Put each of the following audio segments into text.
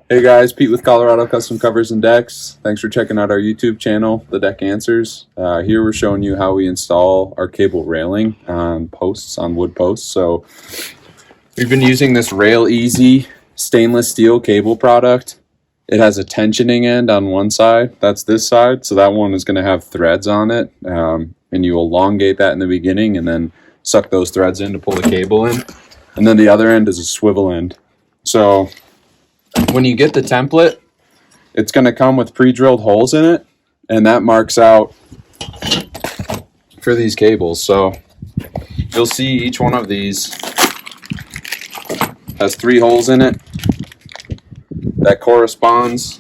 Hey guys, Pete with Colorado Custom Covers and Decks. Thanks for checking out our YouTube channel, The Deck Answers. Here we're showing you how we install our cable railing on posts, on wood posts. So we've been using this RailEasy stainless steel cable product. It has a tensioning end on one side, that's this side, so that one is going to have threads on it, and you elongate that in the beginning and then suck those threads in to pull the cable in. And then the other end is a swivel end. So when you get the template, it's going to come with pre-drilled holes in it, and that marks out for these cables. So you'll see each one of these has 3 holes in it. That corresponds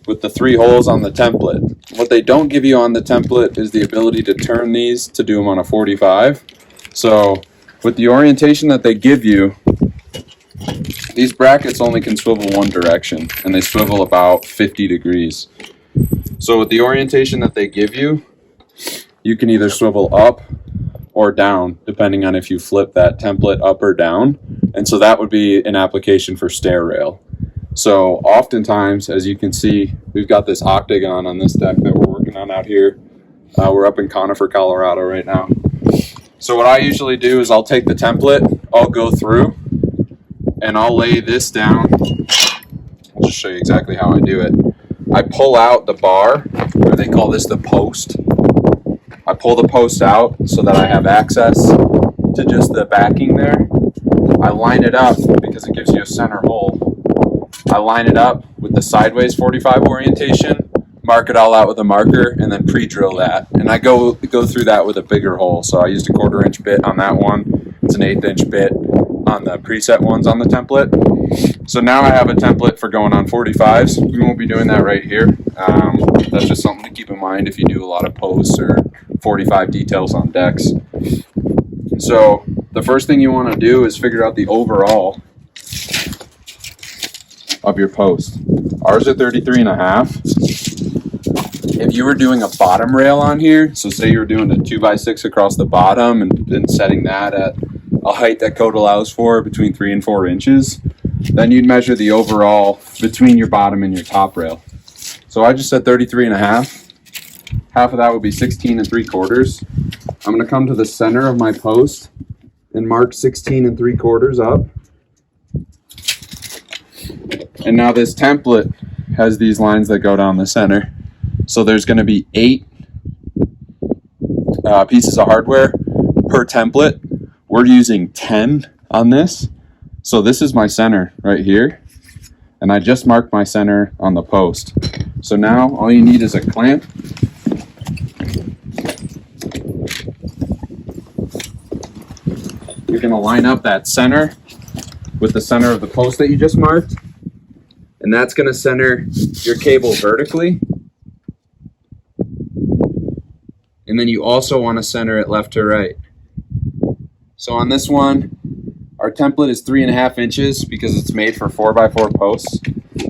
with the 3 holes on the template. What they don't give you on the template is the ability to turn these to do them on a 45. So with the orientation that they give you, these brackets only can swivel one direction, and they swivel about 50 degrees. So with the orientation that they give you, you can either swivel up or down, depending on if you flip that template up or down. And so that would be an application for stair rail. So oftentimes, as you can see, we've got this octagon on this deck that we're working on out here. We're up in Conifer, Colorado right now. So what I usually do is I'll take the template, I'll go through, and I'll lay this down. I'll just show you exactly how I do it. I pull out the bar, or they call this the post. I pull the post out so that I have access to just the backing there. I line it up because it gives you a center hole. I line it up with the sideways 45 orientation, mark it all out with a marker, and then pre-drill that. And I go through that with a bigger hole. So I used a 1/4 inch bit on that one. It's an 1/8 inch bit on the preset ones on the template. So now I have a template for going on 45s. We won't be doing that right here. That's just something to keep in mind if you do a lot of posts or 45 details on decks. So the first thing you want to do is figure out the overall of your post. Ours are 33.5. If you were doing a bottom rail on here, so say you were doing a 2x6 across the bottom and setting that at a height that code allows for between 3 and 4 inches, then you'd measure the overall between your bottom and your top rail. So I just said 33.5. Half of that would be 16 3/4. I'm going to come to the center of my post and mark 16 3/4 up. And now this template has these lines that go down the center. So there's going to be 8 pieces of hardware per template. We're using 10 on this. So this is my center right here. And I just marked my center on the post. So now all you need is a clamp. You're going to line up that center with the center of the post that you just marked. And that's going to center your cable vertically. And then you also want to center it left to right. So on this one, our template is 3.5 inches because it's made for 4x4 posts.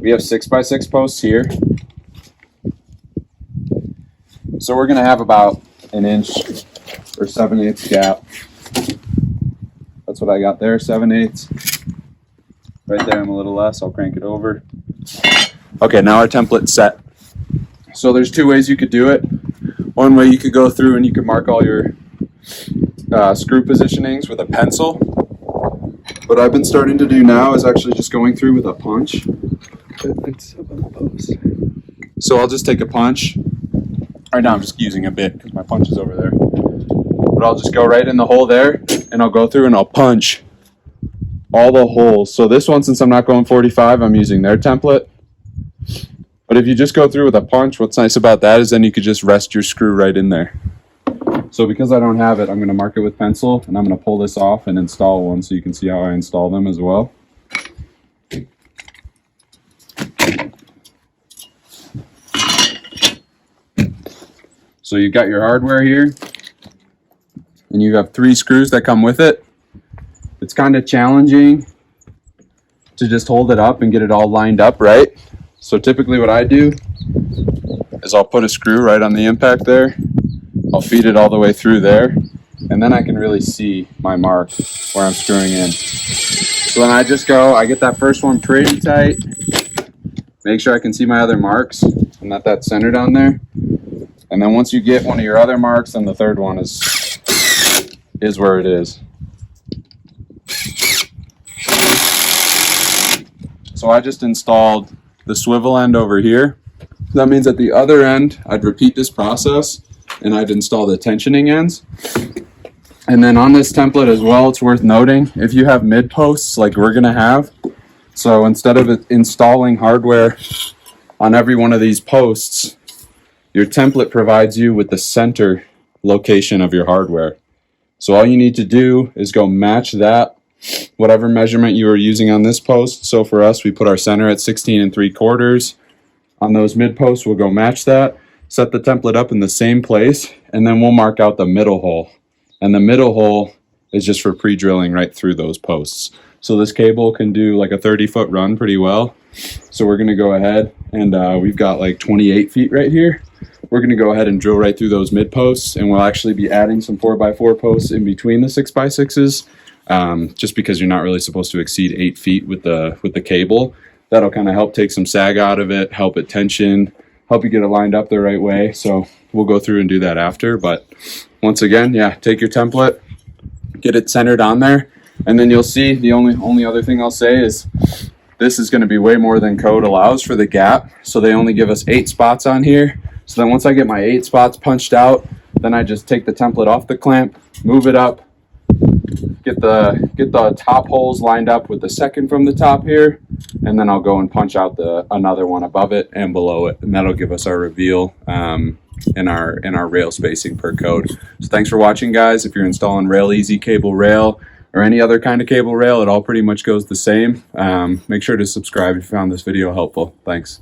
We have 6x6 posts here. So we're going to have about 1 inch or 7/8 gap. That's what I got there, 7/8. Right there, I'm a little less. I'll crank it over. Okay, now our template's set. So there's 2 ways you could do it. One way you could go through and you could mark all your screw positionings with a pencil. What I've been starting to do now is actually just going through with a punch. So I'll just take a punch. Right now I'm just using a bit because my punch is over there. But I'll just go right in the hole there and I'll go through and I'll punch all the holes. So this one, since I'm not going 45, I'm using their template. But if you just go through with a punch, what's nice about that is then you could just rest your screw right in there. So because I don't have it, I'm going to mark it with pencil, and I'm going to pull this off and install one so you can see how I install them as well. So you've got your hardware here, and you have 3 screws that come with it. It's kind of challenging to just hold it up and get it all lined up right. So typically what I do is I'll put a screw right on the impact there. I'll feed it all the way through there, and then I can really see my mark where I'm screwing in. So then I just go, I get that first one pretty tight, make sure I can see my other marks and that that's centered on there. And then once you get one of your other marks, then the third one is where it is. So I just installed the swivel end over here. That means at the other end, I'd repeat this process and I'd install the tensioning ends. And then on this template as well, it's worth noting, if you have mid posts like we're gonna have, so instead of installing hardware on every one of these posts, your template provides you with the center location of your hardware. So all you need to do is go match that, whatever measurement you are using on this post. So for us, we put our center at 16 3/4. On those mid posts, we'll go match that, set the template up in the same place, and then we'll mark out the middle hole. And the middle hole is just for pre-drilling right through those posts. So this cable can do like a 30-foot run pretty well. So we're gonna go ahead and we've got like 28 feet right here. We're gonna go ahead and drill right through those mid posts, and we'll actually be adding some 4x4 posts in between the 6x6s, just because you're not really supposed to exceed 8 feet with the cable. That'll kind of help take some sag out of it, help it tension, help you get it lined up the right way. So we'll go through and do that after. But once again, yeah, take your template, get it centered on there, and then you'll see the only other thing I'll say is this is going to be way more than code allows for the gap. So they only give us 8 spots on here. So then once I get my 8 spots punched out, then I just take the template off the clamp, move it up, get the top holes lined up with the second from the top here, and then I'll go and punch out another one above it and below it, and that'll give us our reveal in our rail spacing per code. So thanks for watching, guys. If you're installing RailEasy Cable Rail or any other kind of cable rail, it all pretty much goes the same. Make sure to subscribe if you found this video helpful. Thanks.